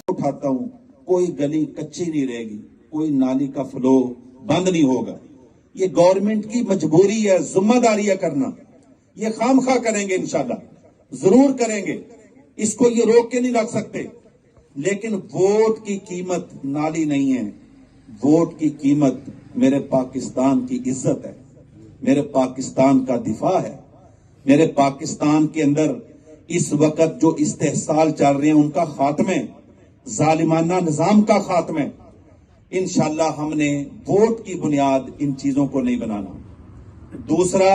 उठाता हूं, कोई गली कच्ची नहीं रहेगी, कोई नाली का फ्लो बंद नहीं होगा। ये गवर्नमेंट की मजबूरी है, जिम्मेदारी है करना। ये खामखा करेंगे, इंशाल्लाह जरूर करेंगे, इसको ये रोक के नहीं रख सकते। लेकिन वोट की कीमत नाली नहीं है, वोट की कीमत मेरे पाकिस्तान की इज्जत है, मेरे पाकिस्तान का दिफा है, मेरे पाकिस्तान के अंदर इस वक्त जो इस्तेहसाल चल रहे हैं उनका खात्मे, जालिमाना निजाम का खात्मे। इंशाल्लाह हमने वोट की बुनियाद इन चीजों को नहीं बनाना। दूसरा,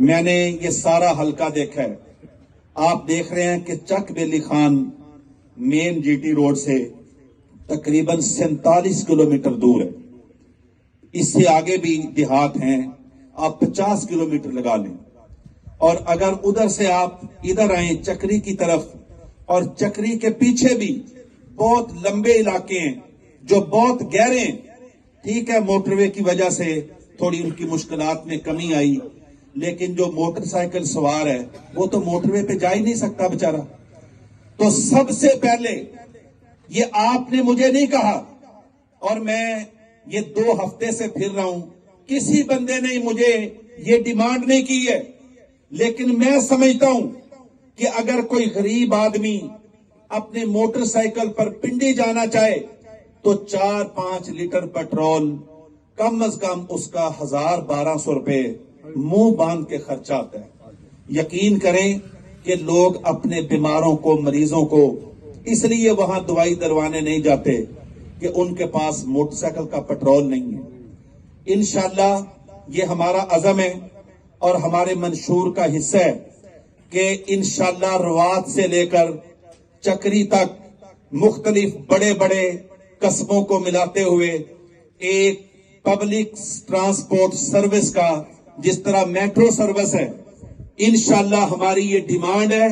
मैंने ये सारा हलका देखा है, आप देख रहे हैं कि चक बेली खान मेन जीटी रोड से तकरीबन 47 किलोमीटर दूर है। इससे आगे भी देहात हैं, आप 50 किलोमीटर लगा लें। और अगर उधर से आप इधर आए चक्री की तरफ, और चक्री के पीछे भी बहुत लंबे इलाके हैं जो बहुत गहरे हैं। ठीक है, मोटरवे की वजह से थोड़ी उनकी मुश्किलात में कमी आई, लेकिन जो मोटरसाइकिल सवार है वो तो मोटरवे पे जा ही नहीं सकता बेचारा। तो सबसे पहले ये आपने मुझे नहीं कहा, और मैं ये 2 हफ्ते से फिर रहा हूं, किसी बंदे ने मुझे ये डिमांड नहीं की है। लेकिन मैं समझता हूं कि अगर कोई गरीब आदमी अपने मोटरसाइकिल पर पिंडी जाना चाहे तो 4-5 लीटर पेट्रोल कम से कम उसका 1000-1200 रुपए मुंह बांध के खर्चा आता है। यकीन करें कि लोग अपने बीमारों को, मरीजों को इसलिए वहां दवाई दरवाने नहीं जाते कि उनके पास मोटरसाइकिल का पेट्रोल नहीं है। इंशाल्लाह ये हमारा अज़म है और हमारे मंशूर का हिस्सा है कि इंशाल्लाह रवात से लेकर चक्री तक मुख्तलिफ बड़े बड़े कस्बों को मिलाते हुए एक पब्लिक ट्रांसपोर्ट सर्विस का, जिस तरह मेट्रो सर्विस है, इंशाल्लाह हमारी ये डिमांड है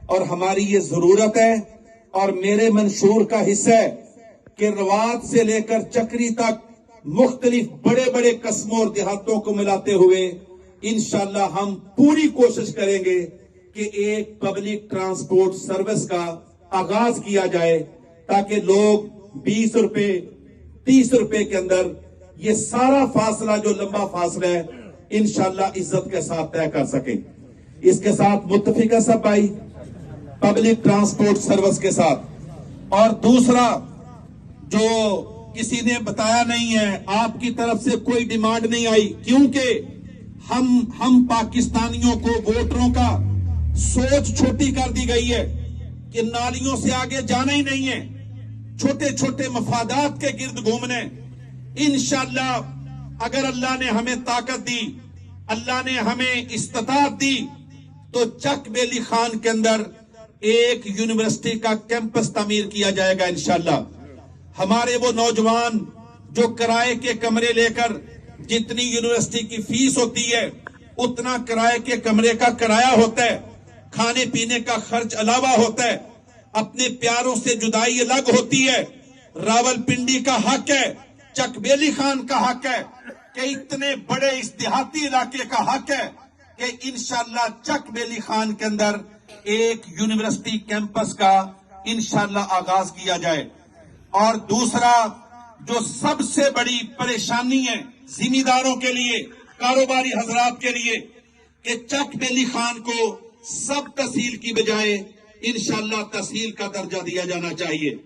और हमारी ये जरूरत है। और मेरे मंशूर का हिस्सा है कि रवात से लेकर चक्री तक मुख्तलिफ बड़े बड़े कस्बों और देहातों को मिलाते हुए इंशाल्लाह हम पूरी कोशिश करेंगे कि एक पब्लिक ट्रांसपोर्ट सर्विस का आगाज किया जाए, ताकि लोग 20 रुपए 30 रुपए के अंदर ये सारा फासला, जो लंबा फासला है, इंशाल्लाह इज्जत के साथ तय कर सके। इसके साथ मुत्तफिक है सब भाई पब्लिक ट्रांसपोर्ट सर्विस के साथ। और दूसरा, जो किसी ने बताया नहीं है, आपकी तरफ से कोई डिमांड नहीं आई, क्योंकि हम पाकिस्तानियों को, वोटरों का सोच छोटी कर दी गई है कि नालियों से आगे जाना ही नहीं है, छोटे छोटे मफादात के गिर्द घूमने। इंशाल्लाह अगर अल्लाह ने हमें ताकत दी, अल्लाह ने हमें इस्तात दी, तो चक बेली खान के अंदर एक यूनिवर्सिटी का कैंपस तामीर किया जाएगा इंशाल्लाह। हमारे वो नौजवान जो किराए के कमरे लेकर, जितनी यूनिवर्सिटी की फीस होती है उतना किराए के कमरे का किराया होता है, खाने पीने का खर्च अलावा होता है, अपने प्यारों से जुदाई अलग होती है। रावलपिंडी का हक है, चकबेली खान का हक है कि इतने बड़े इस देहाती इलाके का हक है कि इंशाल्लाह चकबेली खान के अंदर एक यूनिवर्सिटी कैंपस का इंशाल्लाह आगाज किया जाए। और दूसरा, जो सबसे बड़ी परेशानी है जिम्मेदारों के लिए, कारोबारी हजरात के लिए, कि चकबेली खान को सब तहसील की बजाय इंशाल्लाह तहसील का दर्जा दिया जाना चाहिए।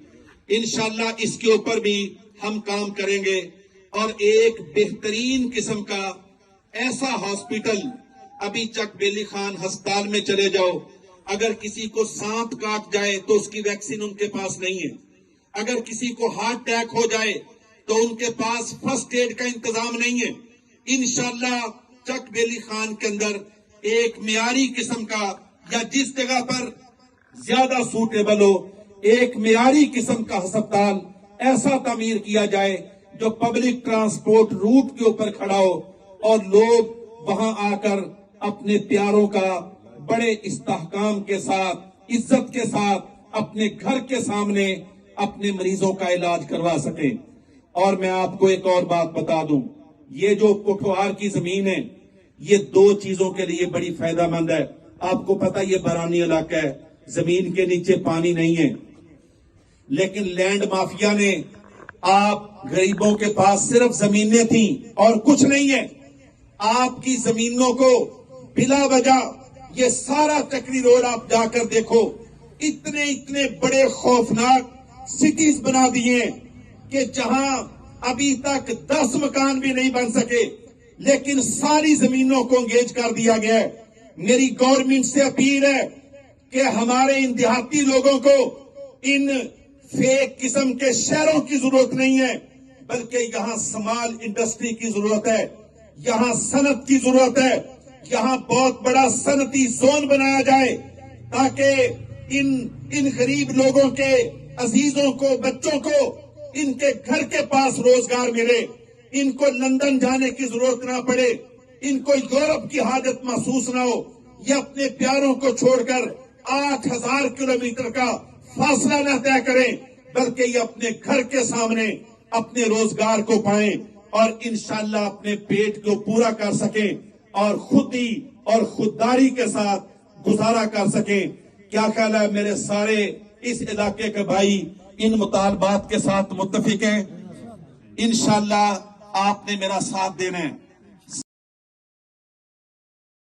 इंशाल्लाह इसके ऊपर भी हम काम करेंगे और एक बेहतरीन किस्म का ऐसा हॉस्पिटल, अभी चकबेली खान अस्पताल में चले जाओ, अगर किसी को सांप काट जाए तो उसकी वैक्सीन उनके पास नहीं है, अगर किसी को हार्ट अटैक हो जाए तो उनके पास फर्स्ट एड का इंतजाम नहीं है। इंशाल्लाह चकबेली खान के अंदर एक मियारी किस्म का, या जिस जगह पर ज्यादा सूटेबल हो, एक मियारी किस्म का अस्पताल ऐसा तामीर किया जाए जो पब्लिक ट्रांसपोर्ट रूट के ऊपर खड़ा हो और लोग वहां आकर अपने प्यारों का बड़े इस्तेहकाम के साथ, इज्जत के साथ अपने घर के सामने अपने मरीजों का इलाज करवा सके। और मैं आपको एक और बात बता दूं, ये जो कोठवार की जमीन है, ये 2 चीजों के लिए बड़ी फायदेमंद है। आपको पता ये बरानी इलाका है, जमीन के नीचे पानी नहीं है, لیکن لینڈ مافیا نے آپ غریبوں کے پاس صرف زمینیں تھیں اور کچھ نہیں ہے. آپ کی زمینوں کو بلا وجہ یہ سارا چکری روڈ آپ جا کر دیکھو, اتنے بڑے خوفناک سٹیز بنا دیے کہ جہاں ابھی تک 10 مکان بھی نہیں بن سکے, لیکن ساری زمینوں کو انگیج کر دیا گیا ہے. میری گورنمنٹ سے اپیل ہے کہ ہمارے ان دیہاتی لوگوں کو ان فیک قسم کے شہروں کی ضرورت نہیں ہے, بلکہ یہاں سمال انڈسٹری کی ضرورت ہے, یہاں صنعت کی ضرورت ہے, یہاں بہت بڑا صنعتی زون بنایا جائے تاکہ ان غریب لوگوں کے عزیزوں کو, بچوں کو ان کے گھر کے پاس روزگار ملے, ان کو لندن جانے کی ضرورت نہ پڑے, ان کو یورپ کی حاجت محسوس نہ ہو. یہ اپنے پیاروں کو چھوڑ کر 8000 کلومیٹر کا فاصلہ نہ طے کریں, بلکہ یہ اپنے گھر کے سامنے اپنے روزگار کو پائیں اور انشاءاللہ اپنے پیٹ کو پورا کر سکیں اور خودی اور خودداری کے ساتھ گزارا کر سکیں. کیا خیال ہے میرے سارے اس علاقے کے بھائی ان مطالبات کے ساتھ متفق ہیں؟ انشاءاللہ آپ نے میرا ساتھ دینا ہے.